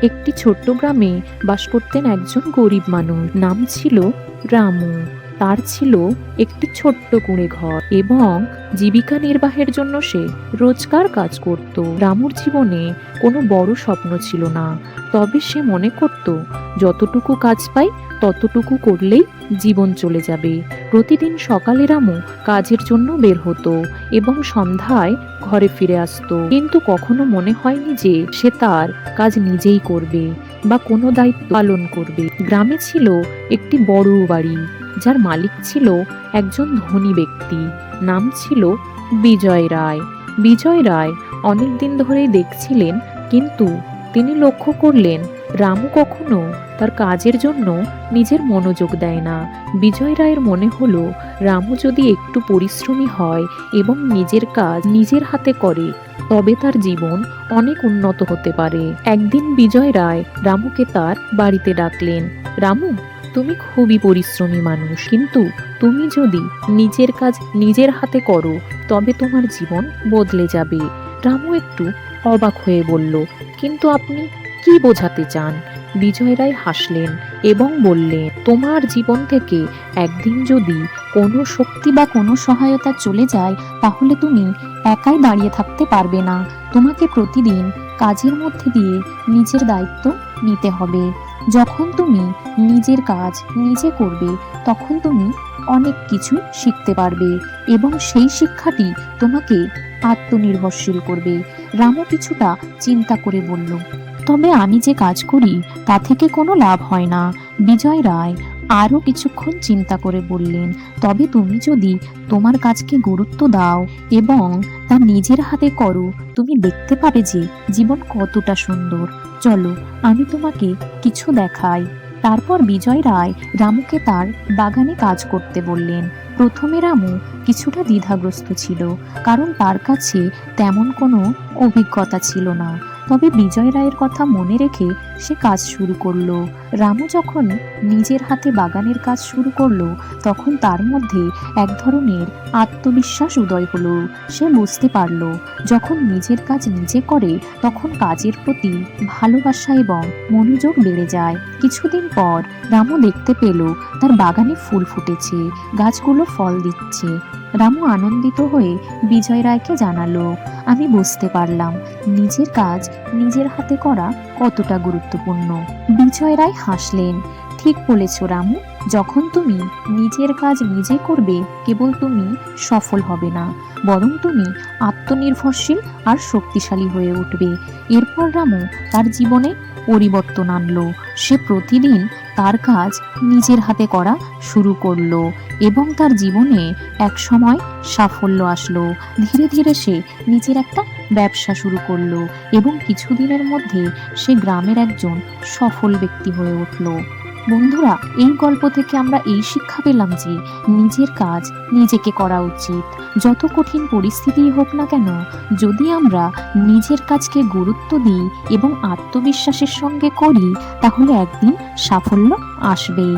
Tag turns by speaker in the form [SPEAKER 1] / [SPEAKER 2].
[SPEAKER 1] একটি ছোট্ট গ্রামে বাস করতেন একজন গরিব মানুষ। নাম ছিল রামু। তার ছিল একটি ছোট্ট কুঁড়ে ঘর এবং জীবিকা নির্বাহের জন্য সে রোজকার কাজ করত। রামুর জীবনে কোনো বড় স্বপ্ন ছিল না, তবে সে মনে করত যতটুকু কাজ পাই ততটুকু করলেই জীবন চলে যাবে। প্রতিদিন সকালে রামু কাজের জন্য বের হতো এবং সন্ধ্যায় ঘরে ফিরে আসতো, কিন্তু কখনো মনে হয়নি যে সে তার কাজ নিজেই করবে বা কোনো দায়িত্ব পালন করবে। গ্রামে ছিল একটি বড় বাড়ি, যার মালিক ছিল একজন ধনী ব্যক্তি। নাম ছিল বিজয় রায়। বিজয় রায় অনেকদিন ধরেই দেখছিলেন, কিন্তু তিনি লক্ষ্য করলেন রামু কখনো তার কাজের জন্য নিজের মনোযোগ দেয় না। বিজয় রায়ের মনে হলো রামু যদি একটু পরিশ্রমী হয় এবং নিজের কাজ নিজের হাতে করে তবে তার জীবন অনেক উন্নত হতে পারে। একদিন বিজয় রায় রামুকে তার বাড়িতে ডাকলেন। রামু, তুমি খুবই পরিশ্রমী মানুষ, কিন্তু তুমি যদি নিজের কাজ নিজের হাতে করো তবে তোমার জীবন বদলে যাবে। রামু একটু অবাক হয়ে বলল, কিন্তু আপনি কি বোঝাতে চান? বিজয় রায় হাসলেন এবং বললেন, তোমার জীবন থেকে একদিন যদি কোনো শক্তি বা কোনো সহায়তা চলে যায় তাহলে তুমি একাই দাঁড়িয়ে থাকতে পারবে না। তোমাকে প্রতিদিন কাজের মধ্যে দিয়ে নিজের দায়িত্ব নিতে হবে। যখন তুমি নিজের কাজ নিজে করবে তখন তুমি অনেক কিছু শিখতে পারবে এবং সেই শিক্ষাটি তোমাকে আত্মনির্ভরশীল করবে। রামু কিছুটা চিন্তা করে বলল, তবে আমি যে কাজ করি তা থেকে কোনো লাভ হয় না। বিজয় রায় আরও কিছুক্ষণ চিন্তা করে বললেন, তবে তুমি যদি তোমার কাজকে গুরুত্ব দাও এবং তা নিজের হাতে করো তুমি দেখতে পাবে যে জীবন কতটা সুন্দর। চলো আমি তোমাকে কিছু দেখাই। তারপর বিজয় রায় রামুকে তার বাগানে কাজ করতে বললেন। প্রথমে রামু কিছুটা দ্বিধাগ্রস্ত ছিল, কারণ তার কাছে তেমন কোনো অভিজ্ঞতা ছিল না। তবে বিজয় রায়ের কথা মনে রেখে সে কাজ শুরু করলো। রামু যখন নিজের হাতে বাগানের কাজ শুরু করলো তখন তার মধ্যে এক ধরনের আত্মবিশ্বাস উদয় হলো। সে বুঝতে পারলো যখন নিজের কাজ নিজে করে তখন কাজের প্রতি ভালোবাসা এবং মনোযোগ বেড়ে যায়। কিছুদিন পর রামু দেখতে পেল তার বাগানে ফুল ফুটেছে, গাছগুলো ফল দিচ্ছে। রামু আনন্দিত হয়ে বিজয় রায়কে জানালো, আমি বুঝতে পারলাম নিজের কাজ নিজের হাতে করা কতটা গুরুত্বপূর্ণ। বিজয় রায় হাসলেন, ঠিক বলেছ রামু, যখন তুমি নিজের কাজ নিজে করবে কেবল তুমি সফল হবে না, বরং তুমি আত্মনির্ভরশীল আর শক্তিশালী হয়ে উঠবে। এরপর রামু তার জীবনে পরিবর্তন আনলো। সে প্রতিদিন তার কাজ নিজের হাতে করা শুরু করলো এবং তার জীবনে এক সময় সাফল্য আসলো। ধীরে ধীরে সে নিজের একটা ব্যবসা শুরু করলো এবং কিছুদিনের মধ্যে সে গ্রামের একজন সফল ব্যক্তি হয়ে উঠল। বন্ধুরা, এই গল্প থেকে আমরা এই শিক্ষা পেলাম যে নিজের কাজ নিজেকে করা উচিত। যত কঠিন পরিস্থিতিই হোক না কেন, যদি আমরা নিজের কাজকে গুরুত্ব দিই এবং আত্মবিশ্বাসের সঙ্গে করি তাহলে একদিন সাফল্য আসবেই।